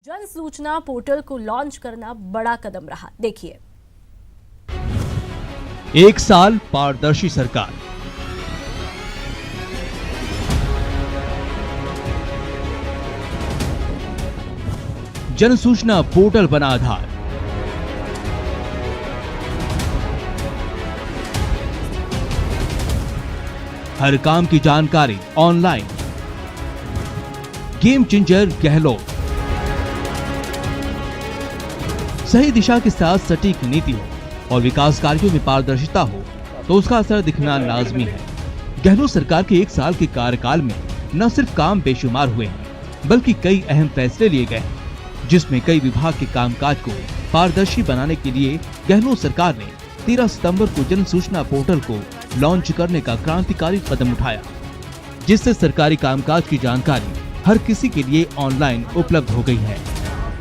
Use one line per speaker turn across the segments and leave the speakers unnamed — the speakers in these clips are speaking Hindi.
जन सूचना पोर्टल को लॉन्च करना बड़ा कदम रहा। देखिए,
1 साल पारदर्शी सरकार। जन सूचना पोर्टल बना आधार। हर काम की जानकारी ऑनलाइन। Game changer Gehlot. सही दिशा के साथ सटीक नीति हो और विकास कार्यों में पारदर्शिता हो तो उसका असर दिखना लाजमी है। गहलोत सरकार के 1 साल के कार्यकाल में न सिर्फ काम बेशुमार हुए हैं बल्कि कई अहम फैसले लिए गए हैं, जिसमें कई विभाग के कामकाज को पारदर्शी बनाने के लिए गहलोत सरकार ने 13 सितंबर को जन सूचना पोर्टल को लॉन्च करने का क्रांतिकारी कदम उठाया, जिससे सरकारी कामकाज की जानकारी हर किसी के लिए ऑनलाइन उपलब्ध हो गई है।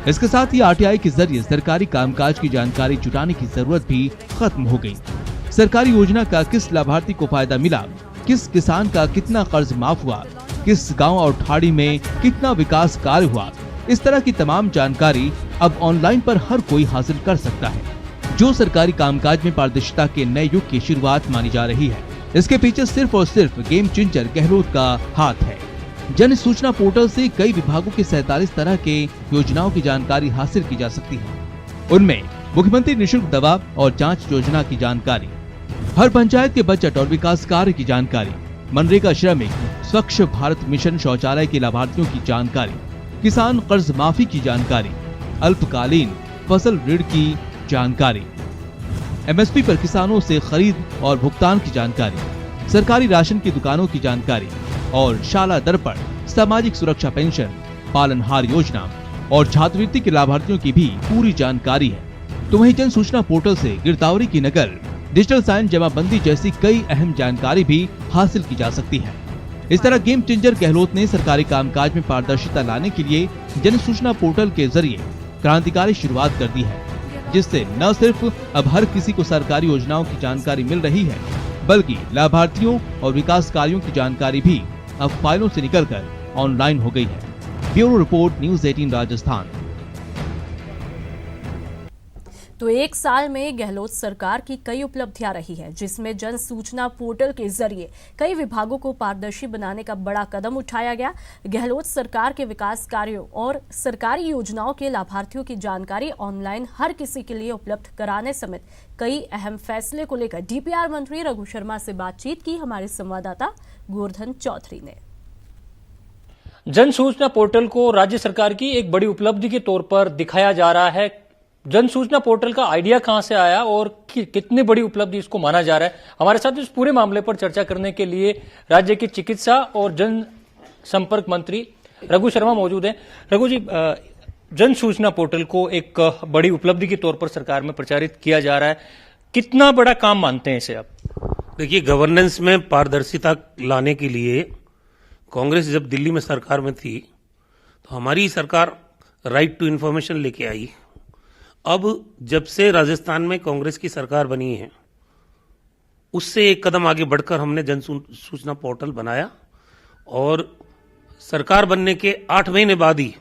इसके साथ ही आरटीआई के जरिए सरकारी कामकाज की जानकारी जुटाने की जरूरत भी खत्म हो गई। सरकारी योजना का किस लाभार्थी को फायदा मिला, किस किसान का कितना कर्ज माफ हुआ, किस गांव और ठाड़ी में कितना विकास कार्य हुआ, इस तरह की तमाम जानकारी अब ऑनलाइन पर हर कोई हासिल कर सकता है, जो सरकारी कामकाज में पारदर्शिता के नए युग की शुरुआत मानी जा रही है। इसके पीछे सिर्फ और सिर्फ गेम चेंजर गहलोत का हाथ है। जन सूचना पोर्टल से कई विभागों के 47 तरह के योजनाओं की जानकारी हासिल की जा सकती है। उनमें मुख्यमंत्री निःशुल्क दवा और जांच योजना की जानकारी, हर पंचायत के बजट और विकास कार्य की जानकारी, मनरेगा श्रमिक, स्वच्छ भारत मिशन शौचालय के लाभार्थियों की जानकारी, किसान कर्ज माफी की जानकारी, अल्पकालीन फसल ऋण की जानकारी, एमएसपी पर किसानों से खरीद और भुगतान की जानकारी, सरकारी राशन की दुकानों की जानकारी और शाला दर्पण, सामाजिक सुरक्षा पेंशन, पालनहार योजना और छात्रवृत्ति के लाभार्थियों की भी पूरी जानकारी है। तो वहीं जन सूचना पोर्टल से गिरदावरी की नकल, डिजिटल साइन जमाबंदी जैसी कई अहम जानकारी भी हासिल की जा सकती है। इस तरह गेम चेंजर गहलोत ने सरकारी कामकाज में पारदर्शिता लाने के लिए जन सूचना पोर्टल के जरिए क्रांतिकारी शुरुआत कर दी है, जिससे न सिर्फ अब हर किसी को सरकारी योजनाओं की जानकारी मिल रही है बल्कि लाभार्थियों और विकास कार्यों की जानकारी भी अब फाइलों से निकलकर ऑनलाइन हो गई है। Bureau report, news 18 Rajasthan.
तो 1 साल में गहलोत सरकार की कई उपलब्धियां रही है, जिसमें जन सूचना पोर्टल के जरिए कई विभागों को पारदर्शी बनाने का बड़ा कदम उठाया गया। गहलोत सरकार के विकास कार्यों और सरकारी योजनाओं के लाभार्थियों की जानकारी ऑनलाइन हर किसी के लिए उपलब्ध कराने समेत कई अहम फैसले को लेकर डीपीआर मंत्री रघु शर्मा से बातचीत की हमारे संवाददाता गोवर्धन चौधरी ने।
जन सूचना पोर्टल को राज्य सरकार की एक बड़ी उपलब्धि के तौर पर दिखाया जा रहा है। जन सूचना पोर्टल का आइडिया कहां से आया और कितनी बड़ी उपलब्धि इसको माना जा रहा है, हमारे साथ इस पूरे मामले पर चर्चा करने के लिए राज्य के चिकित्सा और जन संपर्क मंत्री रघु शर्मा मौजूद हैं। रघु जी, जन सूचना पोर्टल को एक बड़ी उपलब्धि के तौर पर सरकार में प्रचारित किया जा रहा है, कितना बड़ा काम मानते हैं इसे आप?
देखिए, गवर्नेंस में पारदर्शिता लाने के लिए कांग्रेस जब दिल्ली में सरकार में थी तो हमारी सरकार राइट टू इंफॉर्मेशन लेके आई। अब जब से राजस्थान में कांग्रेस की सरकार बनी है उससे एक कदम आगे बढ़कर हमने जन सूचना पोर्टल बनाया और सरकार बनने के 8 महीने बाद ही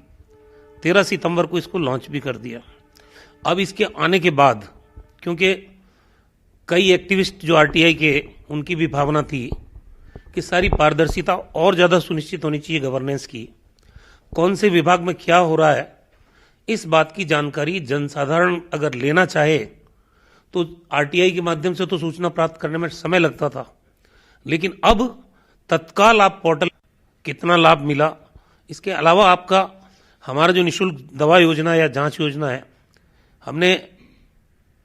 13 सितंबर को इसको लॉन्च भी कर दिया। अब इसके आने के बाद, क्योंकि कई एक्टिविस्ट जो आरटीआई के, उनकी भी भावना थी कि सारी पारदर्शिता और ज्यादा सुनिश्चित होनी चाहिए गवर्नेंस की, कौन से विभाग में क्या हो रहा है, इस बात की जानकारी जनसाधारण अगर लेना चाहे तो आरटीआई के माध्यम से तो सूचना प्राप्त करने में समय लगता था, लेकिन अब तत्काल आप पोर्टल कितना लाभ मिला, इसके अलावा आपका हमारा जो निःशुल्क दवा योजना या जांच योजना है, हमने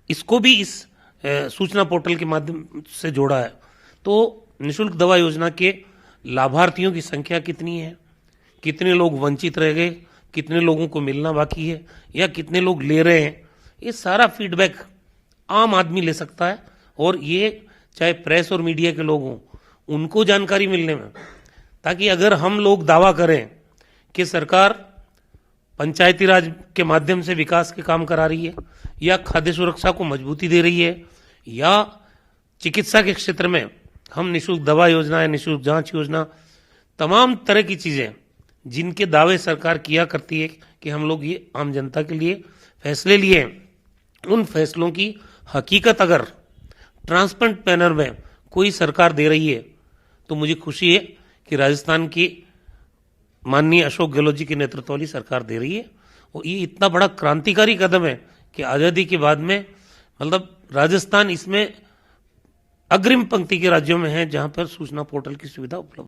इसको भी इस सूचना पोर्टल के माध्यम से जोड़ा है। तो निःशुल्क दवा योजना के लाभार्थियों की संख्या कितनी है, कितने लोग वंचित रह गए, कितने लोगों को मिलना बाकी है या कितने लोग ले रहे हैं, ये सारा फीडबैक आम आदमी ले सकता है। और ये चाहे प्रेस और मीडिया के लोग हों, उनको जानकारी मिलने में, ताकि अगर हम लोग दावा करें कि सरकार पंचायती राज के माध्यम से विकास के काम करा रही है या खाद्य सुरक्षा को मजबूती दे रही है या चिकित्सा के क्षेत्र में हम निःशुल्क दवा योजना या निःशुल्क जांच योजना, तमाम तरह की चीजें जिनके दावे सरकार किया करती है कि हम लोग ये आम जनता के लिए फैसले लिए हैं। उन फैसलों की हकीकत अगर ट्रांसपेरेंट मैनर में कोई सरकार दे रही है तो मुझे खुशी है कि राजस्थान की माननीय अशोक गहलोत जी के नेतृत्व वाली सरकार दे रही है। और ये इतना बड़ा क्रांतिकारी कदम है कि आज़ादी के बाद में मतलब राजस्थान इसमें अग्रिम पंक्ति के राज्यों में है जहां पर सूचना पोर्टल की सुविधा उपलब्ध